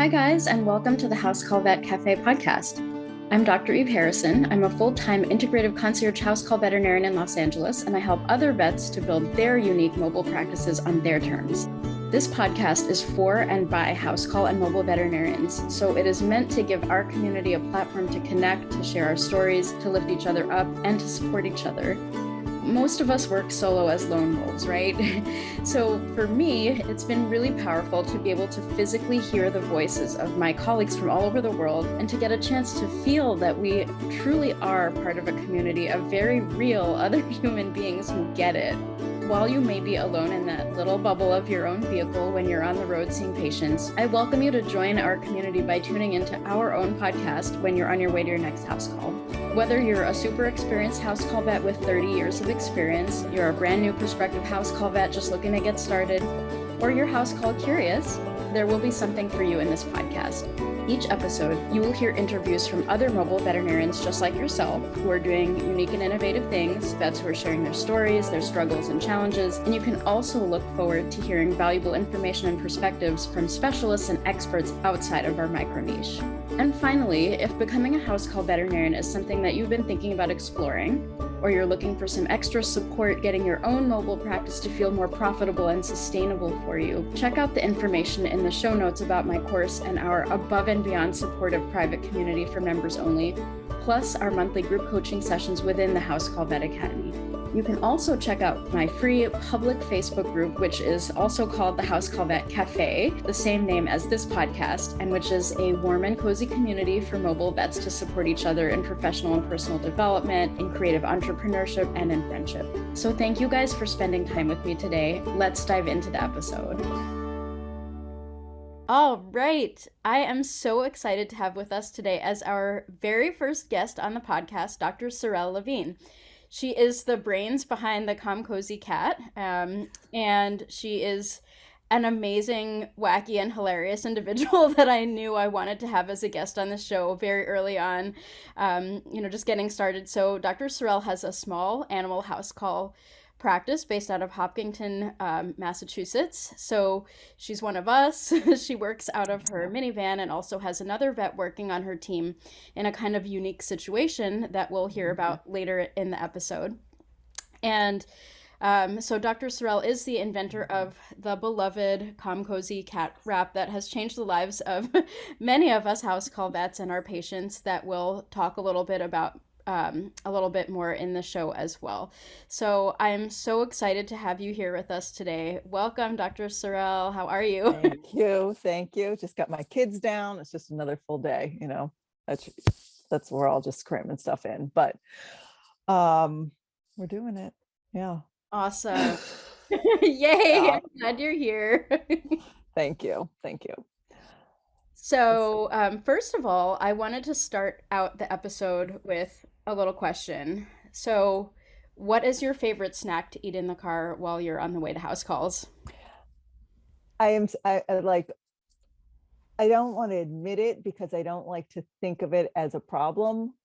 Hi, guys, and welcome to the House Call Vet Cafe podcast. I'm Dr. Eve Harrison. I'm a full-time integrative concierge house call veterinarian in Los Angeles, and I help other vets to build their unique mobile practices on their terms. This podcast is for and by house call and mobile veterinarians, so it is meant to give our community a platform to connect, to share our stories, to lift each other up, and to support each other. Most of us work solo as lone wolves, right? So for me, it's been really powerful to be able to physically hear the voices of my colleagues from all over the world and to get a chance to feel that we truly are part of a community of very real other human beings who get it. While you may be alone in that little bubble of your own vehicle when you're on the road seeing patients, I welcome you to join our community by tuning into our own podcast when you're on your way to your next house call. Whether you're a super experienced house call vet with 30 years of experience, you're a brand new prospective house call vet just looking to get started, or you're house call curious, there will be something for you in this podcast. Each episode, you will hear interviews from other mobile veterinarians just like yourself who are doing unique and innovative things, vets who are sharing their stories, their struggles and challenges, and you can also look forward to hearing valuable information and perspectives from specialists and experts outside of our micro niche. And finally, if becoming a house call veterinarian is something that you've been thinking about exploring, or you're looking for some extra support getting your own mobile practice to feel more profitable and sustainable for you, check out the information in the show notes about my course and our above and beyond supportive private community for members only, plus our monthly group coaching sessions within the House Call Vet Academy. You can also check out my free public Facebook group, which is also called the House Call Vet Cafe, the same name as this podcast, and which is a warm and cozy community for mobile vets to support each other in professional and personal development, in creative entrepreneurship, and in friendship. So thank you guys for spending time with me today. Let's dive into the episode. All right. I am so excited to have with us today as our very first guest on the podcast, Dr. Surell Levine. She is the brains behind the Calm Cozy Cat, and she is an amazing, wacky, and hilarious individual that I knew I wanted to have as a guest on the show very early on, just getting started. So Dr. Surell has a small animal house call practice based out of Hopkinton, Massachusetts. So she's one of us. She works out of her minivan and also has another vet working on her team in a kind of unique situation that we'll hear about later in the episode. And so Dr. Surell is the inventor of the beloved Calm Cozy cat wrap that has changed the lives of many of us house call vets and our patients that we'll talk a little bit about a little bit more in the show as well. So I'm so excited to have you here with us today. Welcome, Dr. Surell. How are you? Thank you. Just got my kids down. It's just another full day, that's where I'll just cramming stuff in. But we're doing it. Yeah. Awesome. Yay. Yeah. I'm glad you're here. Thank you. So first of all, I wanted to start out the episode with a little question. So what is your favorite snack to eat in the car while you're on the way to house calls? I don't want to admit it because I don't like to think of it as a problem,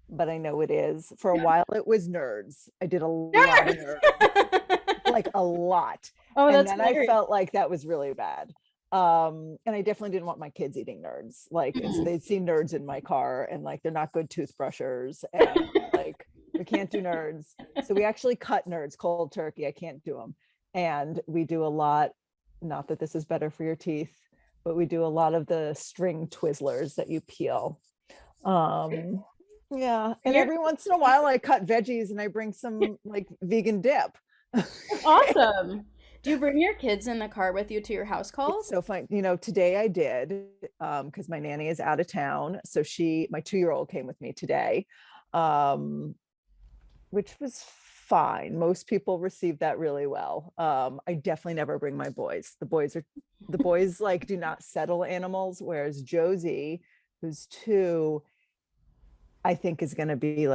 but I know it is. For a while, it was nerds. I did a lot of nerds, like a lot. Oh, and that's then hilarious. I felt like that was really bad. And I definitely didn't want my kids eating nerds. So they'd see nerds in my car and they're not good toothbrushers and we can't do nerds. So we actually cut nerds cold turkey. I can't do them. And we do a lot, not that this is better for your teeth, but we do a lot of the string Twizzlers that you peel. Yeah. And every once in a while I cut veggies and I bring some vegan dip. Awesome. Do you bring your kids in the car with you to your house calls? It's so fun. Today I did, because my nanny is out of town. So my 2-year-old came with me today, which was fine. Most people received that really well. I definitely never bring my boys. The boys do not settle animals. Whereas Josie, who's 2, I think is going to be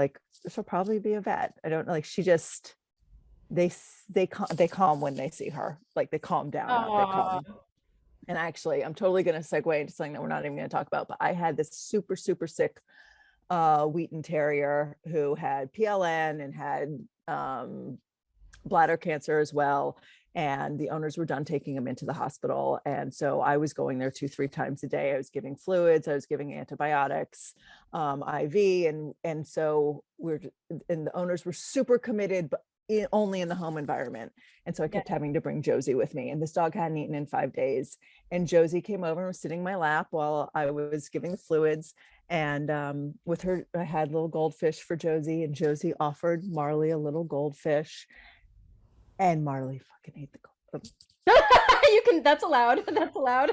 she'll probably be a vet. I don't know. She just, they calm when they see her. They calm down. Not they calm. And actually, I'm totally going to segue into something that we're not even going to talk about. But I had this super, super sick Wheaton Terrier who had PLN and had bladder cancer as well. and the owners were done taking him into the hospital. And so I was going there 2-3 times a day. I was giving fluids, I was giving antibiotics, IV, and so and the owners were super committed, but only in the home environment. And so I kept having to bring Josie with me, and this dog hadn't eaten in 5 days. And Josie came over and was sitting in my lap while I was giving the fluids. And with her, I had little goldfish for Josie, and Josie offered Marley a little goldfish, and Marley fucking ate the goldfish. You can, that's allowed. That's allowed.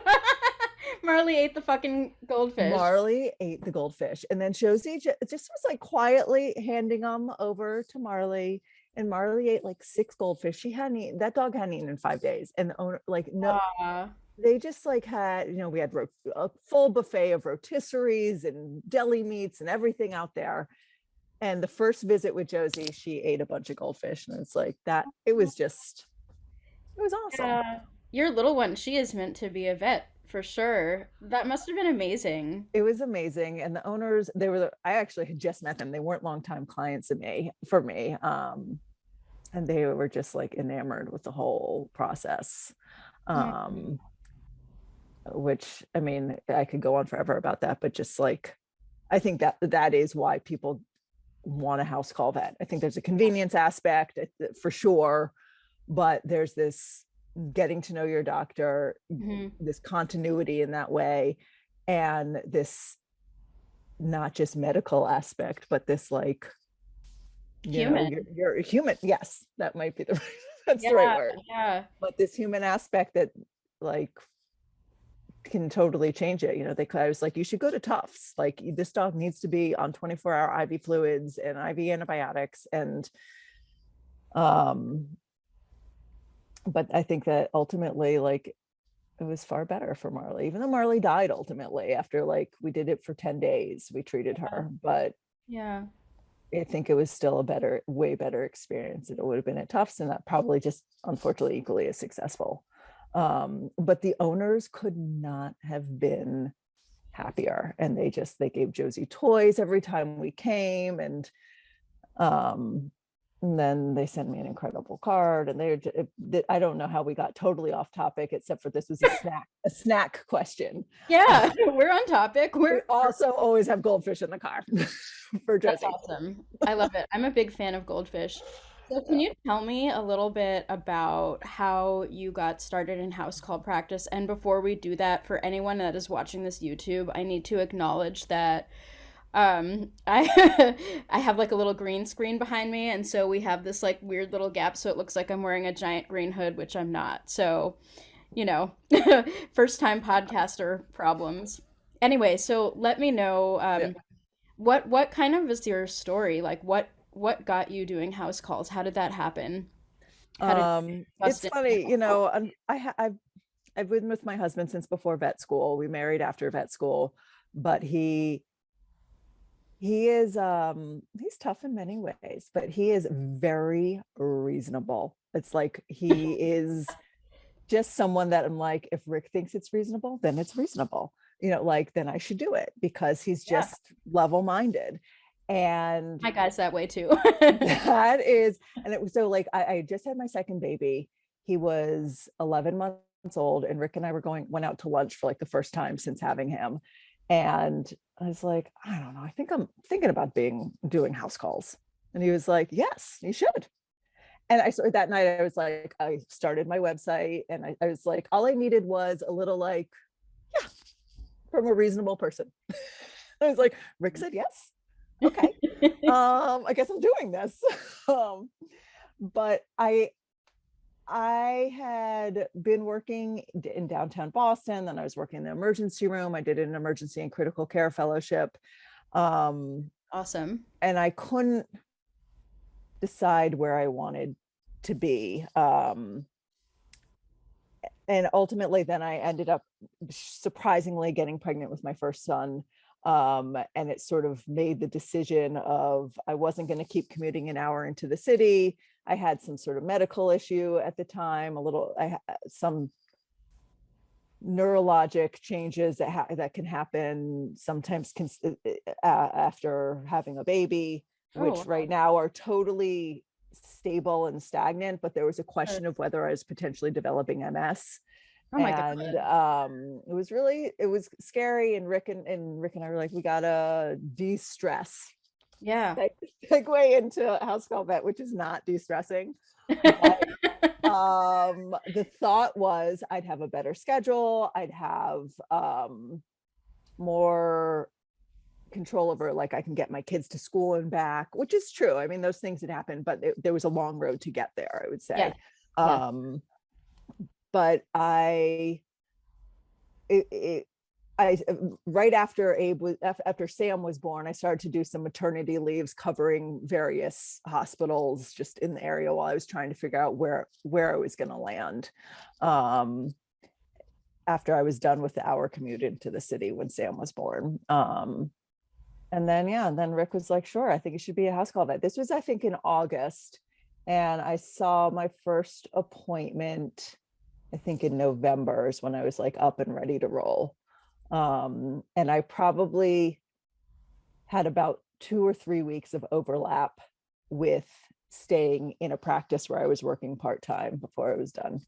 Marley ate the fucking goldfish. Marley ate the goldfish. And then Josie just was like quietly handing them over to Marley. And Marley ate like 6 goldfish. That dog hadn't eaten in 5 days. And the owner, like, no, they just like had, we had a full buffet of rotisseries and deli meats and everything out there. And the first visit with Josie, she ate a bunch of goldfish. And it's like that, it was awesome. Yeah. Your little one, she is meant to be a vet for sure. That must have been amazing. It was amazing. And the owners, I actually had just met them. They weren't longtime clients for me. And they were just like enamored with the whole process. Which, I mean, I could go on forever about that, but just like, I think that is why people want a house call vet. I think there's a convenience aspect for sure, but there's this getting to know your doctor, this continuity in that way, and this not just medical aspect, but this like, you're human. Yes, that might be the right word. Yeah. But this human aspect that like can totally change it. I was like, you should go to Tufts. Like, this dog needs to be on 24-hour IV fluids and IV antibiotics. And but I think that ultimately, like, it was far better for Marley, even though Marley died ultimately after, like, we did it for 10 days, we treated her, but I think it was still a way better experience than it would have been at Tufts, and that probably just unfortunately equally as successful. But the owners could not have been happier, and they gave Josie toys every time we came, and then they sent me an incredible card, and I don't know how we got totally off topic, except for this was a snack question. Yeah, we're on topic. We also always have goldfish in the car for Josie. That's awesome. I love it. I'm a big fan of goldfish. So can you tell me a little bit about how you got started in house call practice? And before we do that, for anyone that is watching this YouTube, I need to acknowledge that I I have like a little green screen behind me, and so we have this like weird little gap, so it looks like I'm wearing a giant green hood, which I'm not. So, first time podcaster problems. Anyway, so let me know what kind of is your story? Like what got you doing house calls? How did that happen? It's funny, I've been with my husband since before vet school. We married after vet school, but he is he's tough in many ways, but he is very reasonable. It's like he is just someone that I'm like, if Rick thinks it's reasonable, then it's reasonable. Then I should do it, because he's just level-minded. And my guy's that way too. That is, and it was so like I just had my second baby. He was 11 months old, and Rick and I went out to lunch for like the first time since having him. And I was like, I don't know, I think I'm thinking about doing house calls. And he was like, yes, you should. And that night I was like, I started my website, and I was like, all I needed was a little like, yeah, from a reasonable person. I was like, Rick said yes. Okay. I guess I'm doing this. But I had been working in downtown Boston, then I was working in the emergency room. I did an emergency and critical care fellowship. Awesome. And I couldn't decide where I wanted to be. And ultimately then I ended up surprisingly getting pregnant with my first son. And it sort of made the decision of, I wasn't going to keep commuting an hour into the city. I had some sort of medical issue at the time, some neurologic changes that can happen sometimes after having a baby, which right now are totally stable and stagnant, but there was a question of whether I was potentially developing MS. Oh my And God. it was scary. And Rick and I were like, we gotta de-stress. Yeah. Segue into house call vet, which is not de-stressing. But the thought was I'd have a better schedule. I'd have more control over, like, I can get my kids to school and back, which is true. I mean, those things had happened, but there was a long road to get there, I would say. Yeah. But I right after after Sam was born, I started to do some maternity leaves covering various hospitals just in the area while I was trying to figure out where I was going to land. After I was done with the hour commute into the city when Sam was born. And then Rick was like, sure, I think it should be a house call vet. This was, I think, in August. And I saw my first appointment, I think in November is when I was like up and ready to roll. And I probably had about 2 or 3 weeks of overlap with staying in a practice where I was working part-time before I was done.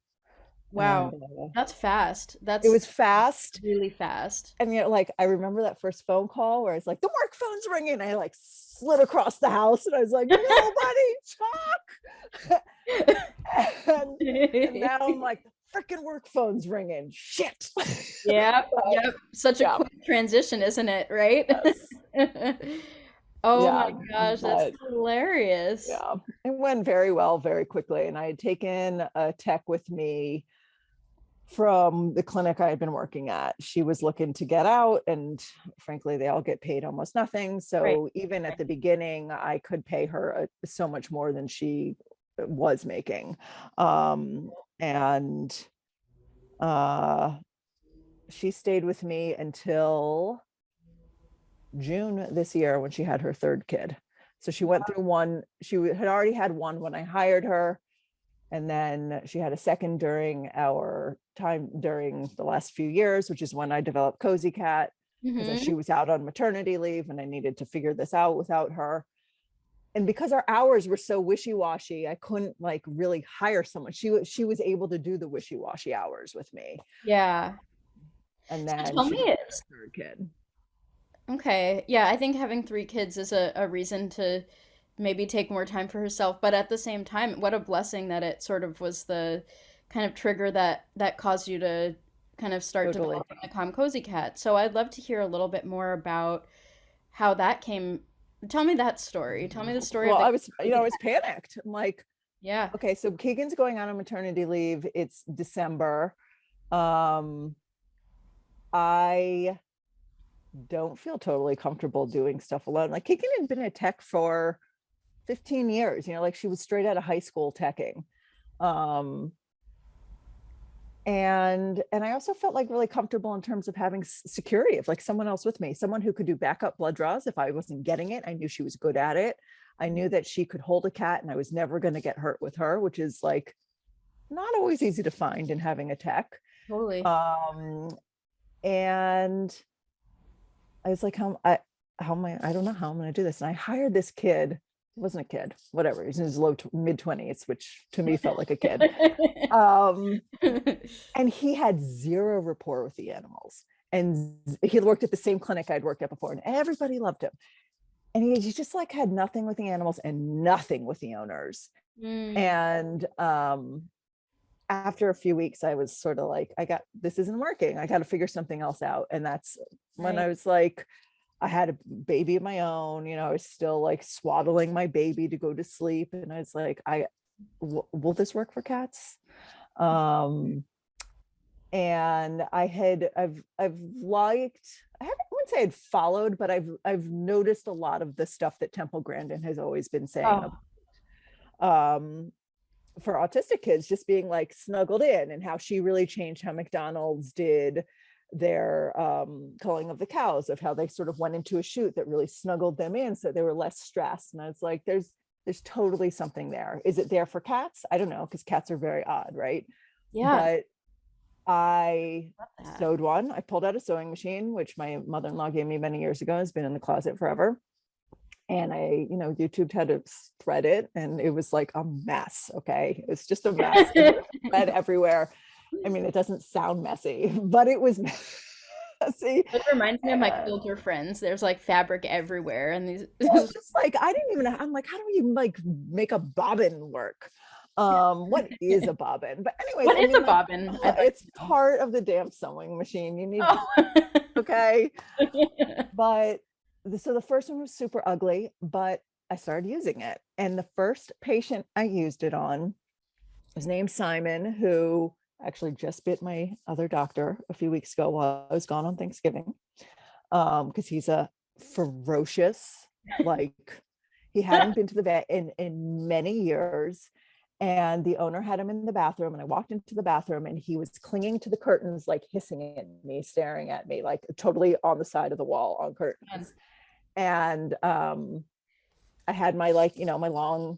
Wow. And, That's fast. it was fast. Really fast. And like, I remember that first phone call where it's like, the work phone's ringing. I like slid across the house and I was like, nobody talk. and now I'm like, freaking work phone's ringing. Shit. Yep. Such a quick transition, isn't it? Right? Yes. Oh my gosh, that's hilarious. Yeah, it went very well, very quickly. And I had taken a tech with me from the clinic I had been working at. She was looking to get out, and frankly, they all get paid almost nothing. So even at the beginning, I could pay her so much more than she was making. And she stayed with me until June this year when she had her third kid. So she went through one. She had already had one when I hired her. And then she had a second during our time during the last few years, which is when I developed Cozy Cat, because she was out on maternity leave and I needed to figure this out without her. And because our hours were so wishy-washy, I couldn't like really hire someone. She was able to do the wishy-washy hours with me. Yeah. And then so tell she me had her third kid. Okay. Yeah, I think having 3 kids is a reason to maybe take more time for herself. But at the same time, what a blessing that it sort of was the kind of trigger that caused you to kind of start Totally. developing the Calm Cozy Cat. So I'd love to hear a little bit more about how that came. Tell me that story. Tell me the story Well, of the I was, I was panicked. I'm like, yeah. okay, so Keegan's going on maternity leave. It's December. I don't feel totally comfortable doing stuff alone. Like Keegan had been a tech for 15 years, like she was straight out of high school teching. And I also felt like really comfortable in terms of having security of like someone else with me, someone who could do backup blood draws if I wasn't getting it. I knew she was good at it. I knew that she could hold a cat and I was never going to get hurt with her, which is like not always easy to find in having a tech. Totally. And I was like, how am I don't know how I'm going to do this. And I hired this kid. It wasn't a kid, whatever. He's in his mid-20s, which to me felt like a kid. And he had zero rapport with the animals. And he worked at the same clinic I'd worked at before, and everybody loved him. And he just like had nothing with the animals and nothing with the owners. And after a few weeks, I was sort of like, this isn't working. I got to figure something else out. And that's when I was like, I had a baby of my own, I was still like swaddling my baby to go to sleep. And I was like, will this work for cats? And I've liked, I wouldn't say I'd followed, but I've noticed a lot of the stuff that Temple Grandin has always been saying for autistic kids, just being like snuggled in, and how she really changed how McDonald's did their culling of the cows, of how they sort of went into a chute that really snuggled them in so they were less stressed. And I was like, there's totally something there. Is it there for cats? I don't know, because cats are very odd, right? Yeah. But I sewed one. I pulled out a sewing machine, which my mother-in-law gave me many years ago. Has been in the closet forever. And I, YouTubed how to thread it, and it was like a mess. Okay. It's just a mess. Thread everywhere. I mean, it doesn't sound messy, but it was messy. It reminds me of my And quilter friends. There's like fabric everywhere, and these. it's just like, I didn't even, I'm like, how do you like make a bobbin work? What is a bobbin? But anyways, What is a bobbin? It's part of the damn sewing machine. You need, Oh. okay. But so the first one was super ugly, but I started using it. And the first patient I used it on was named Simon, who actually just bit my other doctor a few weeks ago while I was gone on Thanksgiving. Because he's a ferocious, like, he hadn't been to the vet in many years. And the owner had him in the bathroom, and I walked into the bathroom, and he was clinging to the curtains, like hissing at me, staring at me, like totally on the side of the wall on curtains. And I had my, like, my long,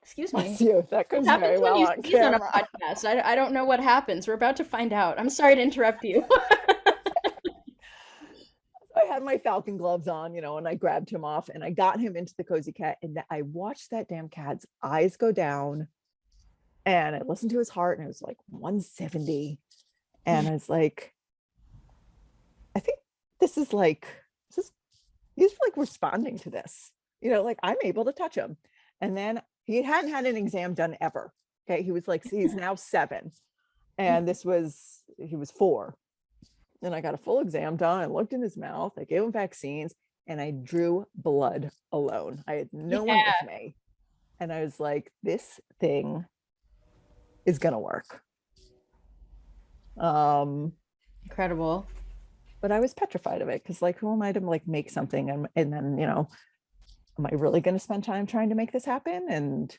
excuse me. That goes very well on camera. On a podcast. I don't know what happens. We're about to find out. I'm sorry to interrupt you. I had my falcon gloves on, and I grabbed him off, and I got him into the cozy cat, and I watched that damn cat's eyes go down, and I listened to his heart, and it was like 170. And I was like, I think he's like responding to this, like I'm able to touch him. And then he hadn't had an exam done ever. Okay. He was like, he's now 7. And he was 4. And I got a full exam done. I looked in his mouth. I gave him vaccines, and I drew blood alone. I had no one with me. And I was like, this thing is going to work. Incredible. But I was petrified of it, because like, who am I to like make something? And then, am I really going to spend time trying to make this happen? And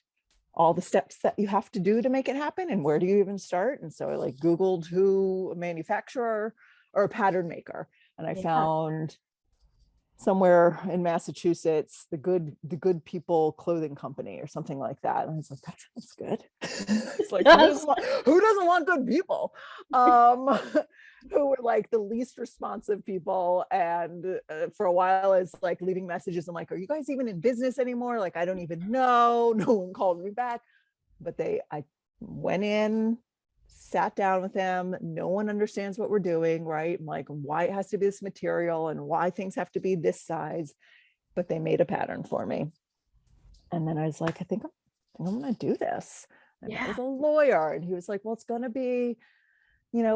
all the steps that you have to do to make it happen, and where do you even start? And so I like Googled who a manufacturer or a pattern maker, and I found somewhere in Massachusetts, the good people clothing company or something like that. And I was like, that sounds good. It's like, who doesn't want good people? Who were like the least responsive people. And for a while, it's like leaving messages. I'm like, are you guys even in business anymore? Like, I don't even know. No one called me back. But I went in, sat down with them. No one understands what we're doing, right? I'm like, why it has to be this material and why things have to be this size. But they made a pattern for me. And then I was like, I think I'm going to do this. And I was a lawyer, and he was like, well, it's going to be,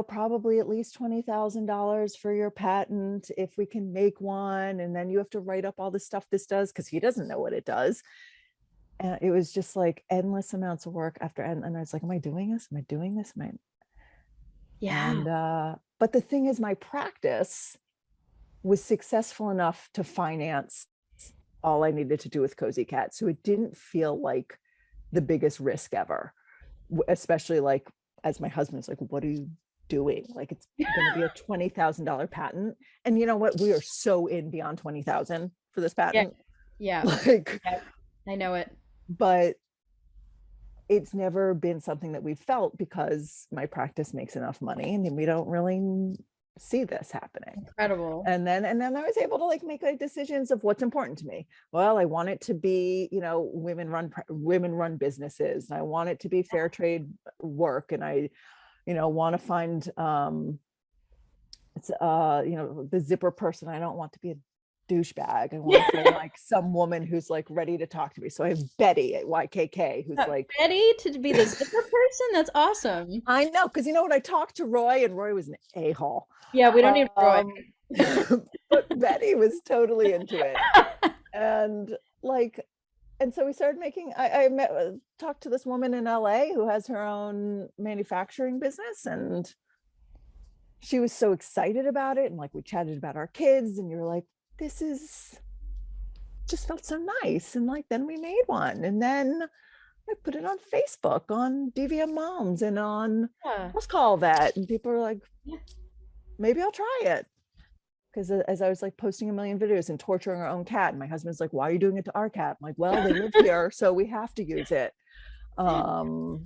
probably at least $20,000 for your patent if we can make one. And then you have to write up all the stuff this does, because he doesn't know what it does. And it was just like endless amounts of work after. And I was like, am I doing this? Am I doing this? Yeah. And, but the thing is, my practice was successful enough to finance all I needed to do with Cozy Cat. So it didn't feel like the biggest risk ever, especially like, as my husband's like, what are you doing? Like, it's going to be a $20,000 patent. And you know what? We are so in beyond 20,000 for this patent. Yeah. Like, I know it. But it's never been something that we've felt, because my practice makes enough money, and we don't really see this happening. Incredible. And then I was able to like make like decisions of what's important to me. Well, I want it to be, women run businesses, and I want it to be fair trade work. And I, want to find, the zipper person. I don't want to be a douchebag. I want to feel like some woman who's like ready to talk to me. So I have Betty at YKK, who's like, Betty to be the zipper person. That's awesome. I know, because when I talked to Roy, and Roy was an a-hole. Yeah, we don't need Roy. But Betty was totally into it. And so we started making, I talked to this woman in LA who has her own manufacturing business, and she was so excited about it. And like, we chatted about our kids, and you're like, this is just felt so nice. And like, then we made one, and then I put it on Facebook, on DVM Moms, and on Let's Call That. And people are like, maybe I'll try it. Because as I was like posting a million videos and torturing our own cat, and my husband's like, why are you doing it to our cat? I'm like, well, they live here, so we have to use it. But,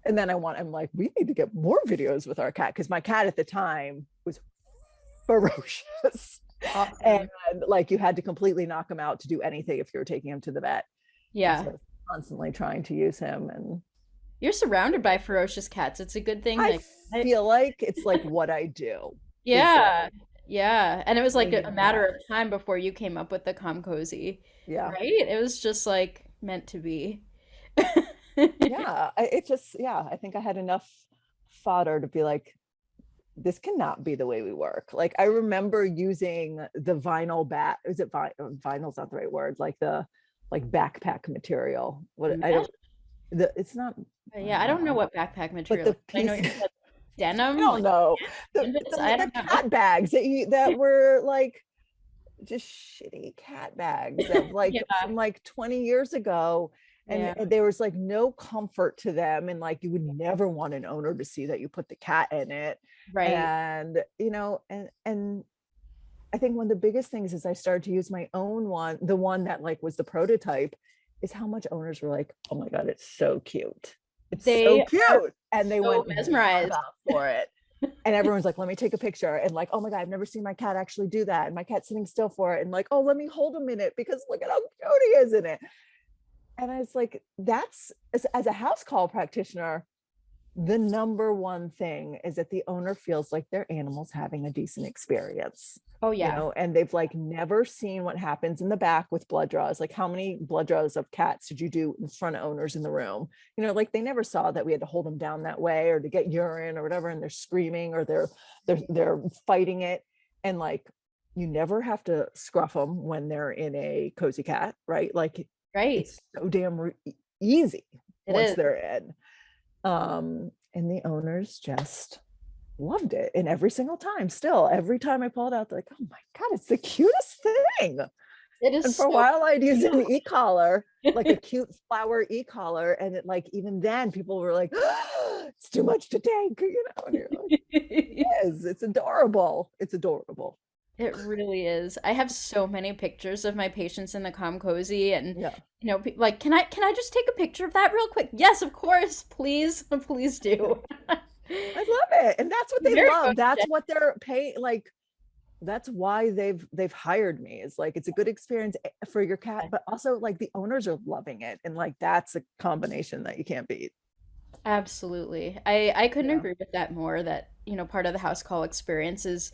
and then I'm like, we need to get more videos with our cat, because my cat at the time was ferocious. Awesome. And like you had to completely knock him out to do anything if you were taking him to the vet. And so Yeah. I was constantly trying to use him. And You're surrounded by ferocious cats. It's a good thing. I Like, I, feel like it's like what I do is yeah. like Yeah. And it was like a bringing matter of cats. time before you came up with the calm cozy, Yeah. right? It was just like meant to be. Yeah. It just, yeah, I think I had enough fodder to be like, this cannot be the way we work. Like I remember using the vinyl bat. Is it vinyl's not the right word? Like the like backpack material. What I Mesh? don't. It's not Yeah, I don't know vinyl, what backpack but material the is. I know piece. you said I denim, don't like know canvas. I the don't know. cat bags that were like just shitty cat bags that like Yeah, from like 20 years ago. And yeah, there was like no comfort to them, and like you would never want an owner to see that you put the cat in it. right. And and I think one of the biggest things is I started to use my own one, the one that like was the prototype, is how much owners were like, oh my God, it's so cute. It's so They are cute. And they so went mesmerized. about for it. And everyone's like, let me take a picture. And like, oh my God, I've never seen my cat actually do that. And my cat's sitting still for it. And like, oh, let me hold him in it because look at how cute he is in it. And I was like, that's as a house call practitioner, the number one thing is that the owner feels like their animal's having a decent experience, Oh yeah, and they've like never seen what happens in the back with blood draws. Like how many blood draws of cats did you do in front of owners in the room? Like they never saw that we had to hold them down that way or to get urine or whatever. And they're screaming or they're fighting it. And like, you never have to scruff them when they're in a cozy cat, right? Like right. it's so damn easy It once is. they're in. And the owners just loved it. And every single time, still, every time I pull it out, they're like, oh my God, it's the cutest thing. It is And for a so while I'd use an e-collar, like a cute flower e-collar. And it like, even then people were like, oh, it's too much to take, and you're like, it is, it's adorable. It's adorable. It really is. I have so many pictures of my patients in the calm cozy, and Yeah. like, can I just take a picture of that real quick? Yes, of course. Please, please do. I love it. And that's what they Very love. That's photogenic. what they're paying. Like, that's why they've hired me, is like it's a good experience for your cat, but also like the owners are loving it, and like that's a combination that you can't beat. Absolutely. I couldn't Yeah. agree with that more, that, part of the house call experience is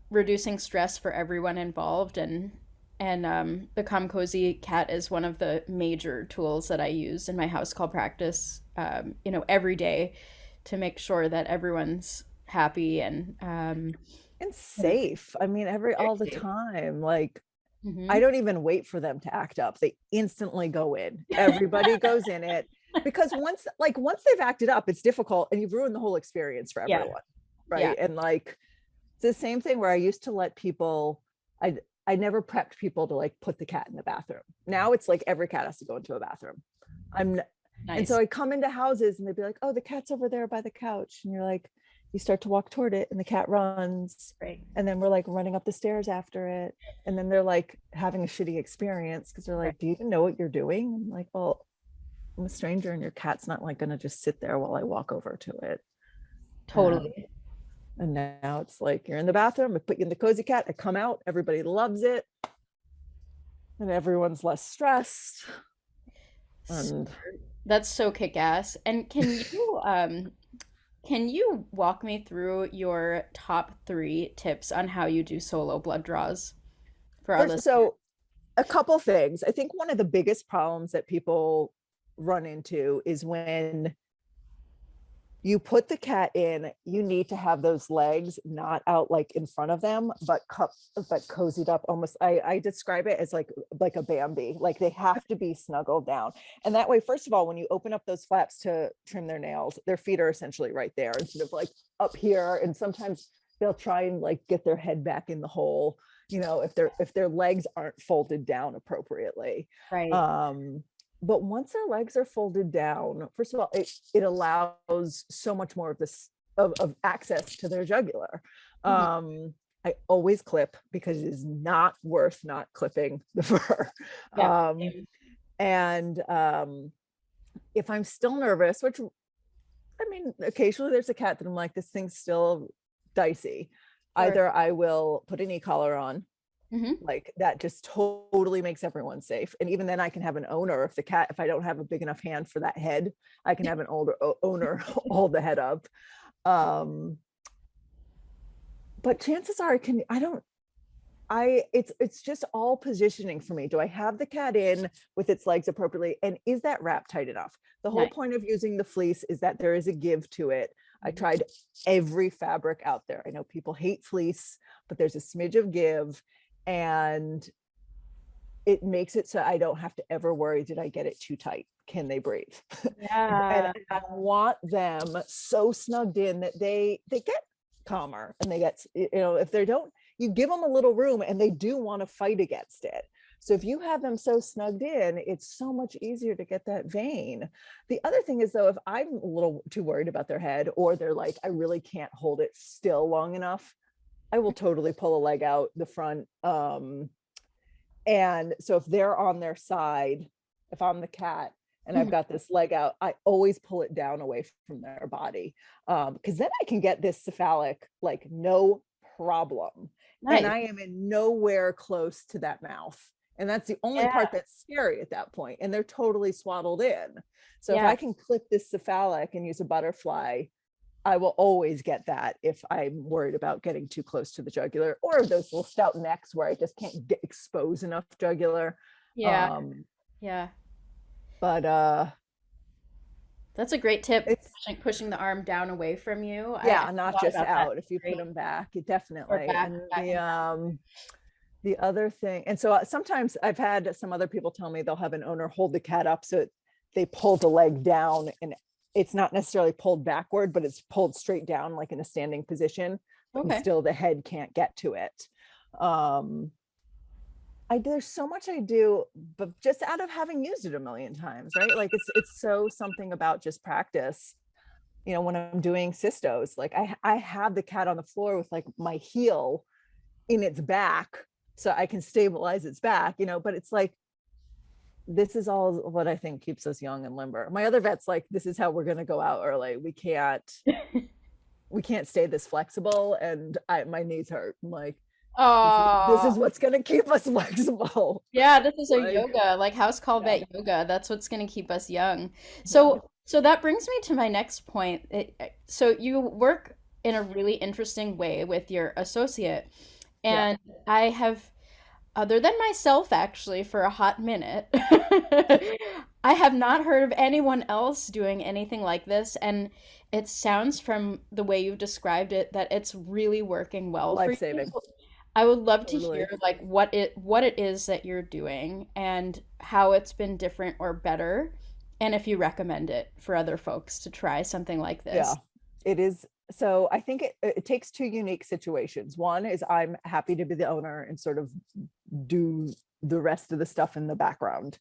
reducing stress for everyone involved, and the calm cozy cat is one of the major tools that I use in my house call practice, every day to make sure that everyone's happy And and safe. I mean, very all the safe. time. Like I Hmm. don't even wait for them to act up. They instantly go in. Everybody goes in it, because once they've acted up, it's difficult and you've ruined the whole experience for Yeah, everyone. yeah, Right. And like it's the same thing where I used to let people, I never prepped people to like put the cat in the bathroom. Now it's like every cat has to go into a bathroom. I'm And so nice. I come into houses and they'd be like, oh, the cat's over there by the couch. And you're like, you start to walk toward it and the cat runs. Right. And then we're like running up the stairs after it. And then they're like having a shitty experience because they're Right. like, do you even know what you're doing? I'm like, well, I'm a stranger and your cat's not like going to just sit there while I walk over to it. Um, Totally. and now it's like, you're in the bathroom, I put you in the cozy cat, I come out, everybody loves it. And everyone's less stressed. And That's so kick-ass. And can you walk me through your top three tips on how you do solo blood draws for our first, listeners? so a couple things. I think one of the biggest problems that people run into is when you put the cat in, you need to have those legs not out like in front of them, but cozied up almost. I describe it as like a Bambi, like they have to be snuggled down. And that way, first of all, when you open up those flaps to trim their nails, their feet are essentially right there instead of like up here. And sometimes they'll try and like get their head back in the hole, if their legs aren't folded down appropriately. Right. um but once their legs are folded down, first of all, it allows so much more of this of access to their jugular. Mhm. I always clip because it is not worth not clipping the fur. Yeah. um Same. and if I'm still nervous, which I mean occasionally there's a cat that I'm like, this thing's still dicey, Either I will put an e-collar on, Mhm. like that just totally makes everyone safe. And even then I can have an owner if I don't have a big enough hand for that head, I can have an older owner hold the head up. But chances are it's just all positioning for me. Do I have the cat in with its legs appropriately? And is that wrap tight enough? The whole Nice. point of using the fleece is that there is a give to it. I tried every fabric out there. I know people hate fleece, but there's a smidge of give, and it makes it so I don't have to ever worry, did I get it too tight? Can they breathe? And Yeah. I want them so snugged in that they get calmer, and they get, if they don't, you give them a little room and they do want to fight against it. So if you have them so snugged in, it's so much easier to get that vein. The other thing is though, if I'm a little too worried about their head, or they're like, I really can't hold it still long enough, I will totally pull a leg out the front. And so if they're on their side, if I'm the cat and I've got this leg out, I always pull it down away from their body. Because then I can get this cephalic like no problem. Nice. And I am in nowhere close to that mouth. And that's the only part that's scary at that point. And they're totally swaddled in. So if I can clip this cephalic and use a butterfly, I will always get that if I'm worried about getting too close to the jugular, or those little stout necks where I just can't expose enough jugular. Yeah. But that's a great tip. it's Pushing the arm down away from you. not just out. If you put them back, it definitely. And the other thing, and so sometimes I've had some other people tell me they'll have an owner hold the cat up so they pull the leg down, and it's not necessarily pulled backward, but it's pulled straight down, like in a standing position. And still the head can't get to it. There's so much I do, but just out of having used it a million times, right? Like it's so something about just practice. When I'm doing cystos, like I have the cat on the floor with like my heel in its back so I can stabilize its back, but it's like, this is all what I think keeps us young and limber. My other vet's like, this is how we're going to go out early. We can't stay this flexible. And my knees hurt. I'm like, this is what's going to keep us flexible. Yeah, this is our yoga, like house call vet yoga. That's what's going to keep us young. So that brings me to my next point. So you work in a really interesting way with your associate. And I have, other than myself, actually, for a hot minute, I have not heard of anyone else doing anything like this. And it sounds from the way you've described it that it's really working well for life-saving. you. I would love to hear like what it is that you're doing and how it's been different or better, and if you recommend it for other folks to try something like this. Yeah, it is. So I think it takes two unique situations. One is I'm happy to be the owner and sort of do the rest of the stuff in the background.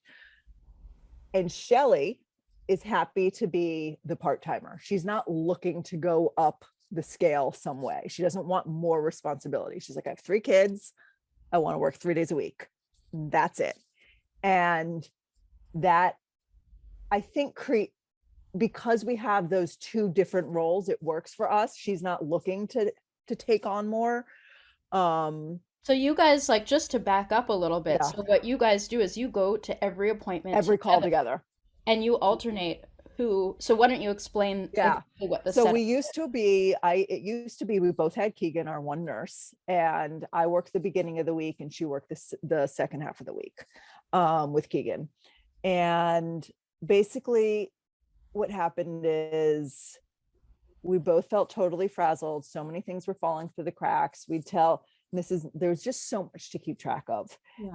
And Shelly is happy to be the part-timer. She's not looking to go up the scale some way. She doesn't want more responsibility. She's like, I have 3 kids. I want to work 3 days a week. That's it. And that, I think, because we have those 2 different roles, it works for us. She's not looking to take on more. So you guys, like, just to back up a little bit, so what you guys do is you go to every appointment, every call together, and you alternate who. So why don't you explain exactly what the so we used to be, we both had Keegan, our one nurse, and I worked the beginning of the week and she worked the second half of the week with Keegan. And basically what happened is we both felt totally frazzled. So many things were falling through the cracks. We'd tell there's just so much to keep track of.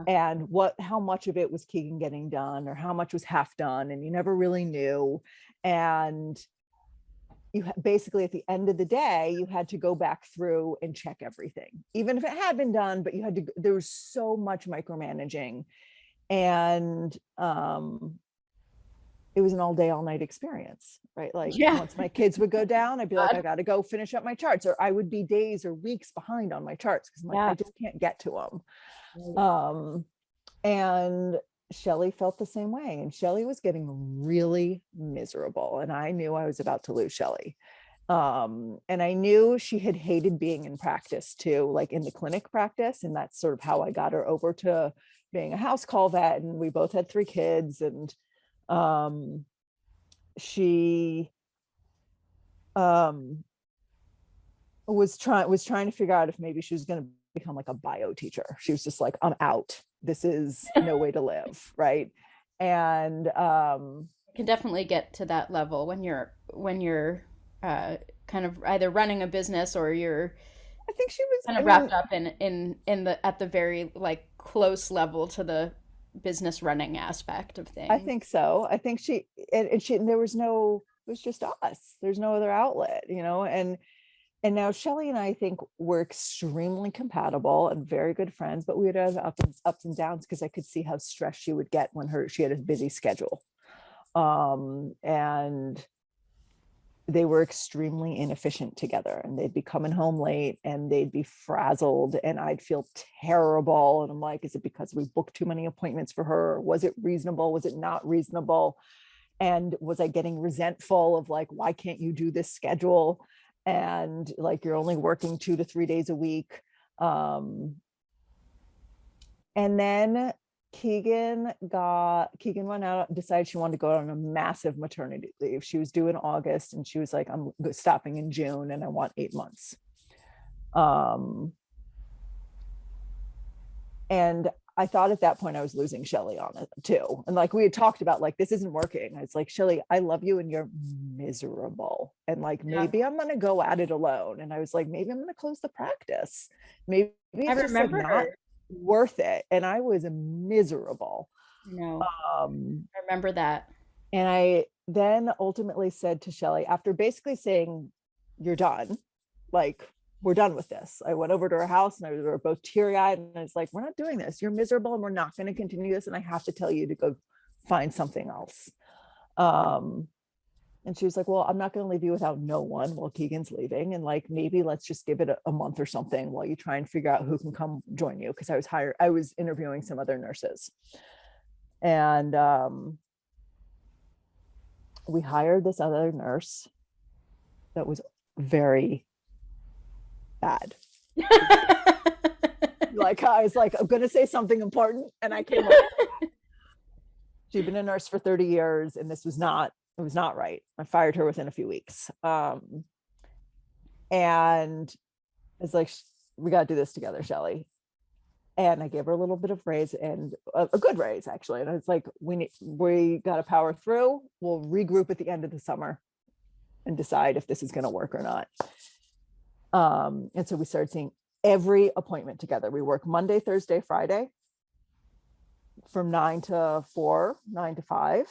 And how much of it was Keegan getting done or how much was half done, and you never really knew. And you basically at the end of the day, you had to go back through and check everything, even if it had been done, but there was so much micromanaging. And it was an all day, all night experience, right? Like once my kids would go down, I'd be like, I got to go finish up my charts, or I would be days or weeks behind on my charts because I just can't get to them. And Shelly felt the same way, and Shelly was getting really miserable, and I knew I was about to lose Shelly. And I knew she had hated being in practice too, like in the clinic practice. And that's sort of how I got her over to being a house call vet. And we both had 3 kids. And she was trying to figure out if maybe she was going to become like a bio teacher. She was just like, I'm out. This is no way to live. Right. And You can definitely get to that level when you're kind of either running a business or you're I think she was, kind I of mean, wrapped up in the at the very like close level to the business running aspect of I things. think so. I think and there was no, it was just us. There's no other outlet, and now Shelley and I think we're extremely compatible and very good friends, but we would have ups and downs because I could see how stressed she would get when she had a busy schedule. And they were extremely inefficient together, and they'd be coming home late and they'd be frazzled and I'd feel terrible. And I'm like, is it because we booked too many appointments for her? Was it reasonable? Was it not reasonable? And was I getting resentful of like, why can't you do this schedule? And like, you're only working 2 to 3 days a week. And then Keegan went out, decided she wanted to go on a massive maternity leave. She was due in August and she was like, I'm stopping in June and I want 8 months. And I thought at that point I was losing Shelley on it too. And like we had talked about, like, this isn't working. I was like, Shelley, I love you and you're miserable. And like, maybe I'm going to go at it alone. And I was like, maybe I'm going to close the practice. Maybe I it's just like not remember, worth it. And I was miserable. no, Um, I remember that. and I then ultimately said to Shelley, after basically saying, you're done, like, we're done with this. I went over to her house and we were both teary-eyed and I was like, we're not doing this. You're miserable and we're not going to continue this. And I have to tell you to go find something else. And she was like, well, I'm not going to leave you without no one while Keegan's leaving. And like, maybe let's just give it a month or something while you try and figure out who can come join you. Cause I was interviewing some other nurses. And we hired this other nurse that was very bad. Like, I was like, I'm going to say something important. And I came up. She'd been a nurse for 30 years and it was not right. I fired her within a few weeks. And it's like, we got to do this together, Shelley. And I gave her a little bit of raise, and a good raise actually. And I was like, we got to power through. We'll regroup at the end of the summer and decide if this is going to work or not. And so we started seeing every appointment together. We work Monday, Thursday, Friday from 9 to 4, 9 to 5.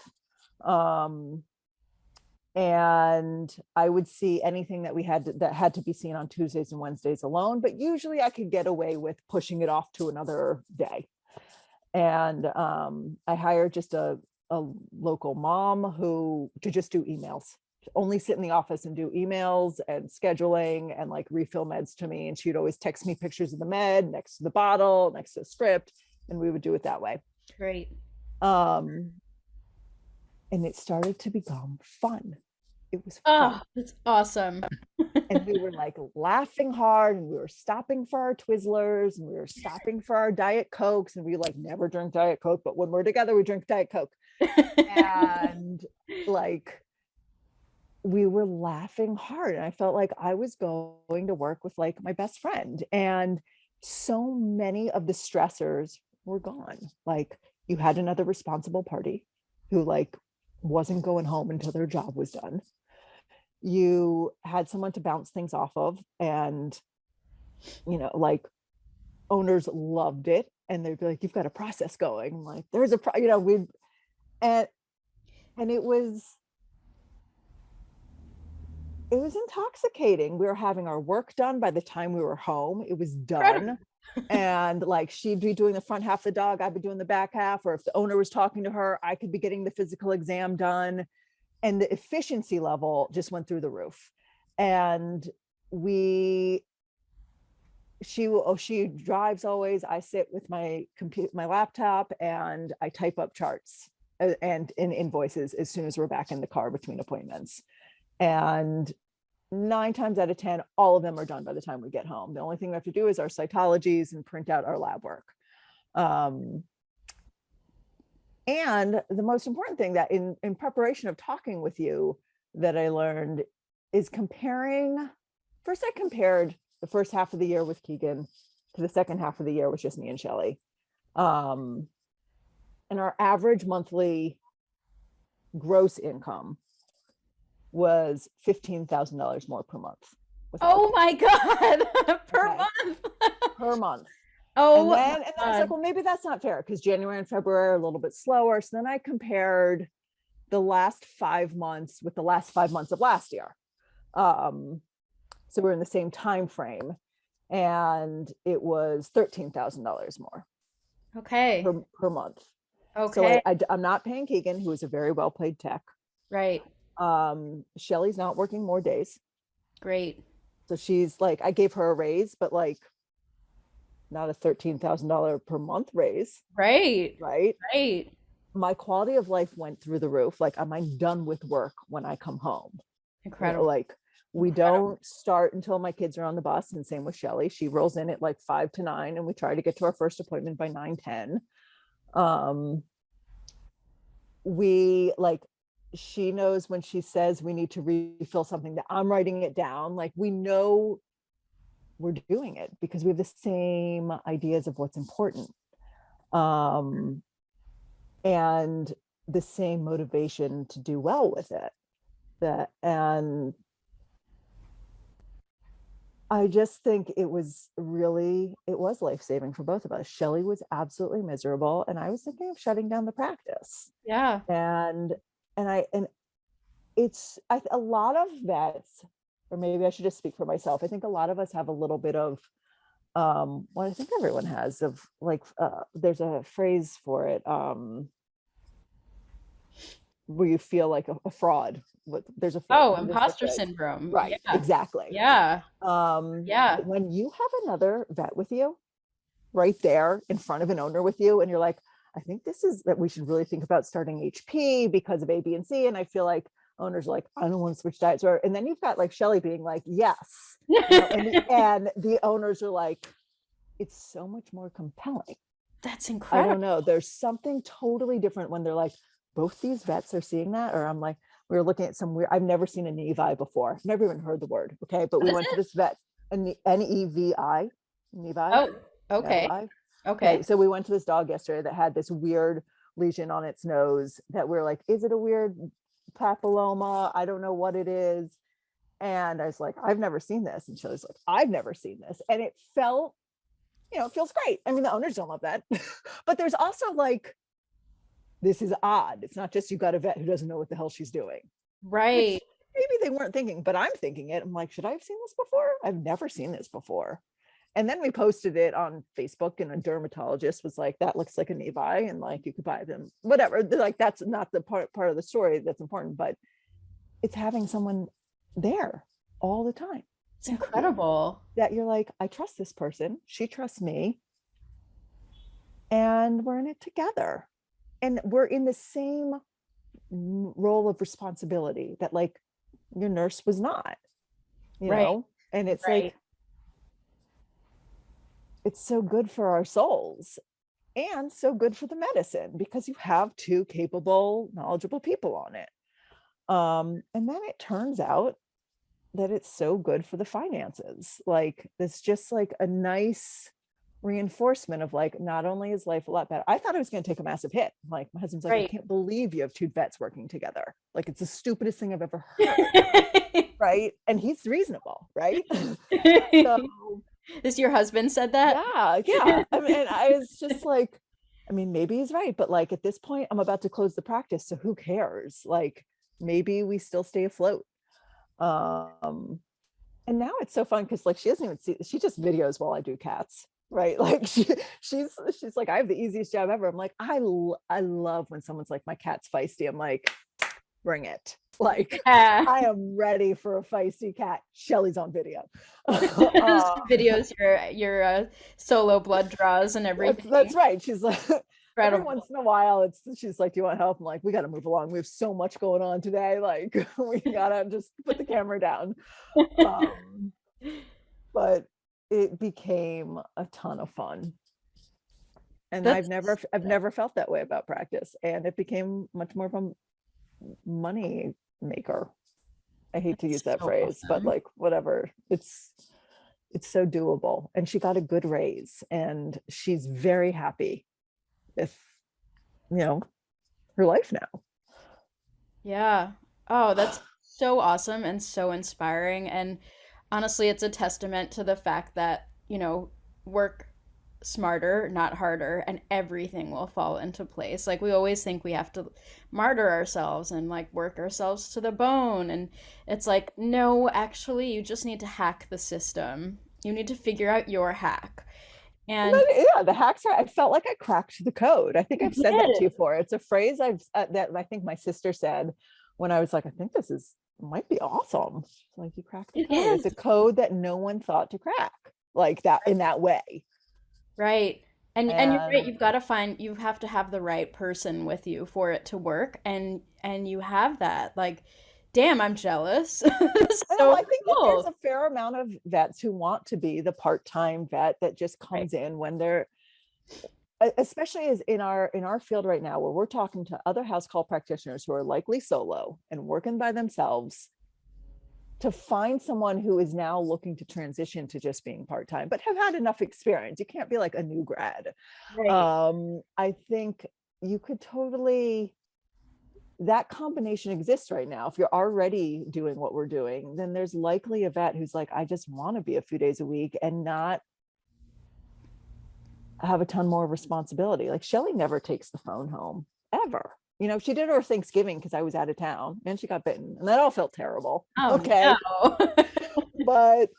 And I would see anything that had to be seen on Tuesdays and Wednesdays alone, but usually I could get away with pushing it off to another day. And I hired just a local mom to just do emails, only sit in the office and do emails and scheduling and like refill meds to me. And she'd always text me pictures of the med next to the bottle, next to the script, and we would do it that way. Great. And it started to become fun. It was Oh, fun. that's awesome. And we were like laughing hard, and we were stopping for our Twizzlers, and we were stopping for our Diet Cokes, and we like never drink Diet Coke, but when we're together, we drink Diet Coke. And like, we were laughing hard, and I felt like I was going to work with like my best friend. And so many of the stressors were gone. Like, you had another responsible party who like wasn't going home until their job was done. You had someone to bounce things off of, and like, owners loved it, and they'd be like, you've got a process going. I'm like, there's we'd and it was intoxicating. We were having our work done by the time we were home. It was done. And like, she'd be doing the front half of the dog, I'd be doing the back half, or if the owner was talking to her, I could be getting the physical exam done. And the efficiency level just went through the roof. And she drives always. I sit with my laptop, and I type up charts and in invoices as soon as we're back in the car between appointments. And 9 times out of 10, all of them are done by the time we get home. The only thing we have to do is our cytologies and print out our lab work. And the most important thing that in preparation of talking with you that I learned is comparing. First, I compared the first half of the year with Keegan to the second half of the year with just me and Shelly. And our average monthly gross income was $15,000 more per month. Oh my God. Per month. Per month. Oh, and then I was like, well, maybe that's not fair because January and February are a little bit slower. So then I compared the last 5 months with the last 5 months of last year. So we're in the same time frame, and it was $13,000 more. Okay. Per month. Okay. So I'm not paying Keegan, who is a very well paid tech. Right. Shelly's not working more days. Great. So she's like, I gave her a raise, but like not a $13,000 per month raise. Right. Right. Right. My quality of life went through the roof. Like, I'm done with work when I come home. Incredible. You know, like we don't start until my kids are on the bus, and same with Shelly. She rolls in at like 5 to 9, and we try to get to our first appointment by 9:10. We like, she knows when she says we need to refill something that I'm writing it down. Like, we know we're doing it because we have the same ideas of what's important. And the same motivation to do well with it. And I just think it was life-saving for both of us. Shelly was absolutely miserable, and I was thinking of shutting down the practice. Yeah. And it's a lot of vets, or maybe I should just speak for myself. I think a lot of us have a little bit of what I think everyone has of like, there's a phrase for it, where you feel like a fraud. There's a imposter syndrome. Right. Yeah. Exactly. Yeah. Yeah. When you have another vet with you right there in front of an owner with you, and you're like, I think this is that we should really think about starting HP because of A, B, and C. And I feel like owners are like, I don't want to switch diets. And then you've got like Shelly being like, yes. You know, and the owners are like, it's so much more compelling. That's incredible. I don't know. There's something totally different when they're like, both these vets are seeing that. Or I'm like, we were looking at some weird, I've never seen a Nevi before. Never even heard the word. Okay. But we went to this vet, and the Nevi. Nevi. Oh, okay. Nevi. Okay. So we went to this dog yesterday that had this weird lesion on its nose that we're like, is it a weird papilloma? I don't know what it is. And I was like, I've never seen this. And she was like, I've never seen this. And it felt, it feels great. I mean, the owners don't love that, but there's also like, this is odd. It's not just you got a vet who doesn't know what the hell she's doing. Right. Which maybe they weren't thinking, but I'm thinking it. I'm like, should I have seen this before? I've never seen this before. And then we posted it on Facebook, and a dermatologist was like, that looks like a Nevi, and like, you could buy them, whatever. They're like, that's not the part of the story that's important, but it's having someone there all the time. It's incredible that you're like, I trust this person. She trusts me. And we're in it together. And we're in the same role of responsibility that like your nurse was not, you know? And it's like, it's so good for our souls and so good for the medicine because you have two capable, knowledgeable people on it. And then it turns out that it's so good for the finances. Like, it's just like a nice reinforcement of like, not only is life a lot better. I thought I was going to take a massive hit. Like, my husband's like, I can't believe you have two vets working together. Like, it's the stupidest thing I've ever heard. Right. And he's reasonable. Right. So, is your husband said that? Yeah. I mean, I was just like, I mean, maybe he's right. But like, at this point, I'm about to close the practice. So who cares? Like, maybe we still stay afloat. And now it's so fun because like, she doesn't even see, she just videos while I do cats. Right. Like she's like, I have the easiest job ever. I'm like, I love when someone's like, my cat's feisty. I'm like, bring it. Like, I am ready for a feisty cat. Shelly's on video. Videos, your solo blood draws and everything. That's right. She's like, every once in a while she's like, do you want help? I'm like, we got to move along. We have so much going on today. Like we gotta just put the camera down. But it became a ton of fun. And I've never felt that way about practice. And it became much more of a money maker. I hate to use that phrase, but like whatever, it's so doable. And she got a good raise and she's very happy with, her life now. Yeah. Oh, that's so awesome and so inspiring. And honestly, it's a testament to the fact that, work smarter, not harder, and everything will fall into place. Like we always think we have to martyr ourselves and like work ourselves to the bone. And it's like, no, actually, you just need to hack the system. You need to figure out your hack. And yeah, the hacks I felt like I cracked the code. I think I've said that to you before. It's a phrase that I think my sister said when I was like, I think this might be awesome. Like you cracked the code. It's a code that no one thought to crack like that in that way. Right. And you're right, you have to have the right person with you for it to work. And you have that. Like, damn, I'm jealous. So I think that there's a fair amount of vets who want to be the part-time vet that just comes in when they're, especially as in our field right now, where we're talking to other house call practitioners who are likely solo and working by themselves, to find someone who is now looking to transition to just being part-time, but have had enough experience. You can't be like a new grad. Right. I think you could totally, that combination exists right now. If you're already doing what we're doing, then there's likely a vet who's like, I just want to be a few days a week and not have a ton more responsibility. Like Shelly never takes the phone home ever. She did her Thanksgiving because I was out of town and she got bitten and that all felt terrible. Oh, okay. No. But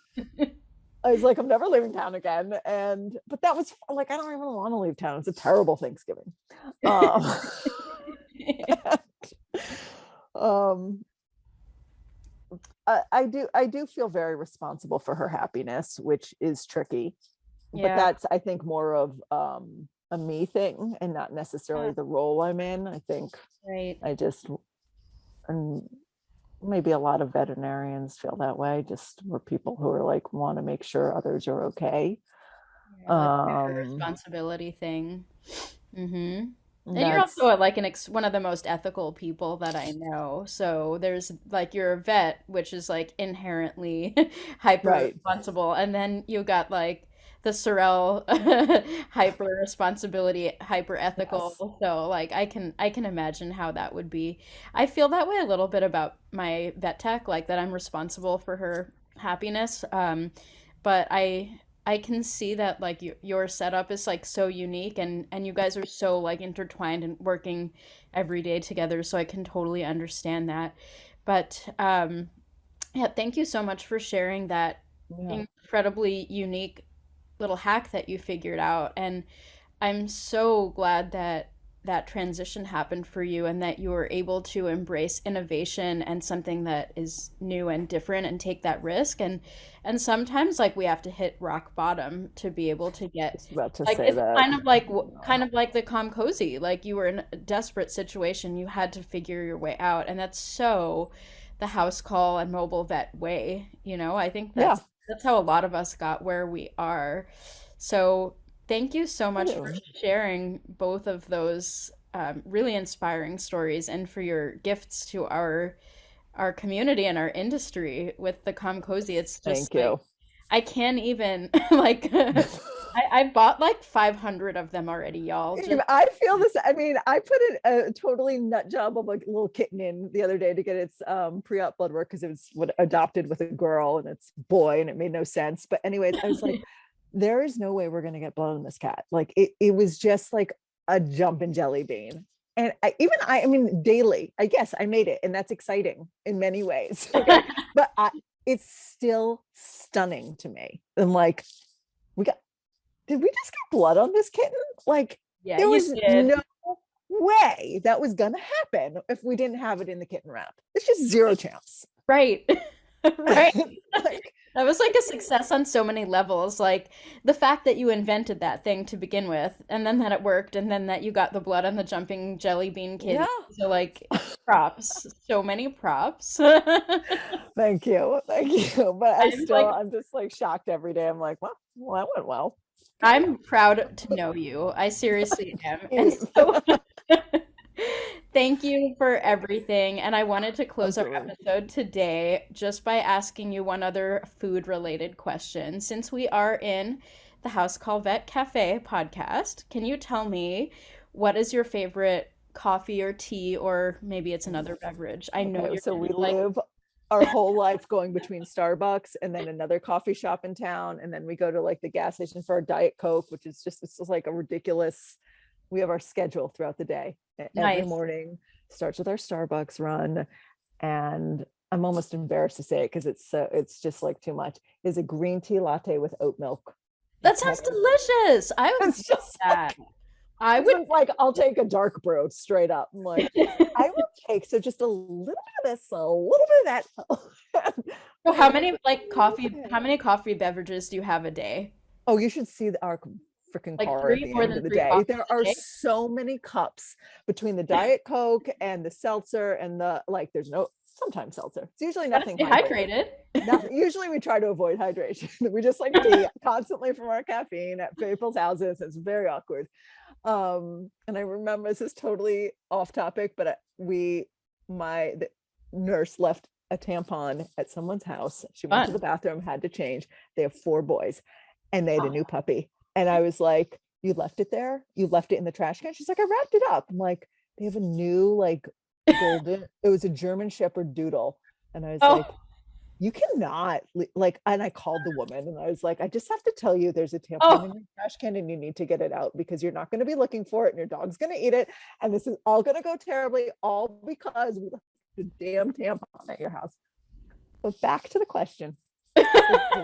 I was like, I'm never leaving town again. But that was like, I don't even want to leave town. It's a terrible Thanksgiving. I do feel very responsible for her happiness, which is tricky. But that's, I think, more of a me thing and not necessarily the role I'm in. I think and maybe a lot of veterinarians feel that way, just we're people who are like, want to make sure others are okay. Like a responsibility thing. Mm-hmm. And you're also like one of the most ethical people that I know. So there's like, you're a vet, which is like inherently hyper responsible. And then you got like the Surell hyper responsibility, hyper ethical. Yes. So like I can imagine how that would be. I feel that way a little bit about my vet tech, like that I'm responsible for her happiness. But I can see that like your setup is like so unique and you guys are so like intertwined and working every day together. So I can totally understand that. But yeah, thank you so much for sharing that incredibly unique little hack that you figured out. And I'm so glad that that transition happened for you and that you were able to embrace innovation and something that is new and different and take that risk. And sometimes like we have to hit rock bottom to be able to get about to like say it's that. kind of like the Cozy, like you were in a desperate situation, you had to figure your way out. And that's so the house call and mobile vet way, I think that's how a lot of us got where we are. So thank you so much for sharing both of those really inspiring stories and for your gifts to our community and our industry with the Cozy. It's just thank you. I can't even like I bought like 500 of them already, y'all. I feel this. I mean, I put a totally nut job of like a little kitten in the other day to get its pre-op blood work because it was adopted with a girl and it's boy and it made no sense. But anyways, I was like, there is no way we're going to get blood on this cat. Like it was just like a jumping jelly bean. And I mean, daily, I guess I made it. And that's exciting in many ways. Okay? But it's still stunning to me. And like, did we just get blood on this kitten? Like, there was no way that was going to happen if we didn't have it in the kitten wrap. It's just zero chance. Right. Right. Like, That was like a success on so many levels. Like the fact that you invented that thing to begin with, and then that it worked, and then that you got the blood on the jumping jelly bean Yeah. kitty. So like props. So many props. Thank you. Thank you. But I'm like I'm just like shocked every day. I'm like, well, that went well. I'm proud to know you. I seriously am. And Eve. so thank you for everything. And I wanted to close our Absolutely. episode today just by asking you one other food related question. Since we are in the House Call Vet Cafe podcast, can you tell me what is your favorite coffee or tea, or maybe it's another beverage? I know Okay, you're so we like, live our whole life going between Starbucks and then another coffee shop in town. And then we go to like the gas station for a Diet Coke, which is just, it's just like a ridiculous, we have our schedule throughout the day. Every nice. morning starts with our Starbucks run. And I'm almost embarrassed to say it because it's just like too much, is a green tea latte with oat milk. That sounds delicious. I would It's love just that. I This would. one's like, I'll take a dark brew straight up. I'm like, I will take so just a little bit of this, a little bit of that. So how And many like coffee, okay. how many coffee beverages do you have a day? Oh, you should see our freaking Like car at three, the more end than of the three day. coffees There a are day? so many cups between the Diet Coke and the seltzer and the like. There's no sometimes seltzer. It's usually Gotta nothing stay hydrated. hydrated. Nothing. Usually we try to avoid hydration. We just like tea constantly from our caffeine at people's houses. It's very awkward. And I remember, this is totally off topic, but the nurse left a tampon at someone's house. She went to the Fun. bathroom, had to change. They have 4 boys and they had a Oh, new puppy. And I was like, you left it there? You left it in the trash can? She's like, I wrapped it up. I'm like, they have a new like golden, it was a German Shepherd doodle. And I was like, oh, you cannot like, and I called the woman and I was like, I just have to tell you there's a tampon in oh, your trash can and you need to get it out because you're not going to be looking for it and your dog's going to eat it. And this is all going to go terribly, all because we left the damn tampon at your house. But back to the question. A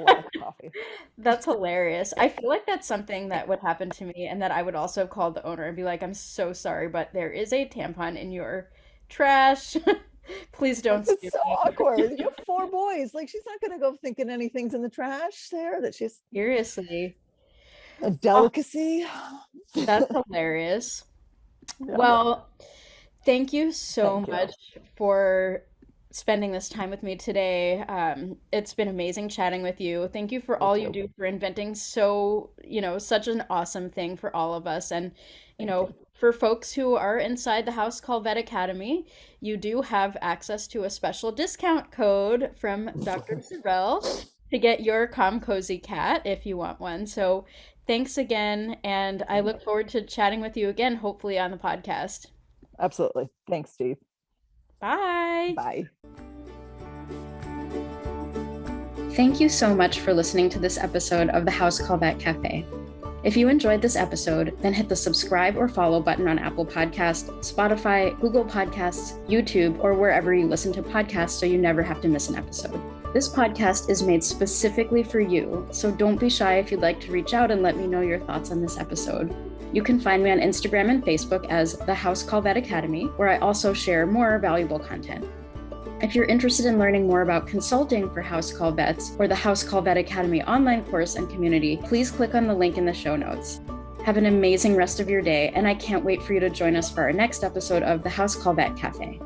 lot of coffee. that's hilarious. I feel like that's something that would happen to me, and that I would also call the owner and be like, I'm so sorry, but there is a tampon in your trash. Please don't sue It's so me. awkward. You have 4 boys. Like she's not going to go thinking anything's in the trash there, that she's Seriously. a Oh, delicacy. that's hilarious. Yeah. Well, thank you so Thank you. much for spending this time with me today. It's been amazing chatting with you. Thank you for Me all you too. do for inventing such an awesome thing for all of us. And, Thank you. for folks who are inside the House Call Vet Academy, you do have access to a special discount code from Dr. Surell to get your Calm Cozy cat if you want one. So thanks again, and I look forward to chatting with you again, hopefully on the podcast. Absolutely. Thanks, Steve. Bye. Bye. Thank you so much for listening to this episode of the House Call Vet Cafe. If you enjoyed this episode, then hit the subscribe or follow button on Apple Podcasts, Spotify, Google Podcasts, YouTube, or wherever you listen to podcasts so you never have to miss an episode. This podcast is made specifically for you, so don't be shy if you'd like to reach out and let me know your thoughts on this episode. You can find me on Instagram and Facebook as The House Call Vet Academy, where I also share more valuable content. If you're interested in learning more about consulting for House Call Vets or the House Call Vet Academy online course and community, please click on the link in the show notes. Have an amazing rest of your day, and I can't wait for you to join us for our next episode of the House Call Vet Cafe.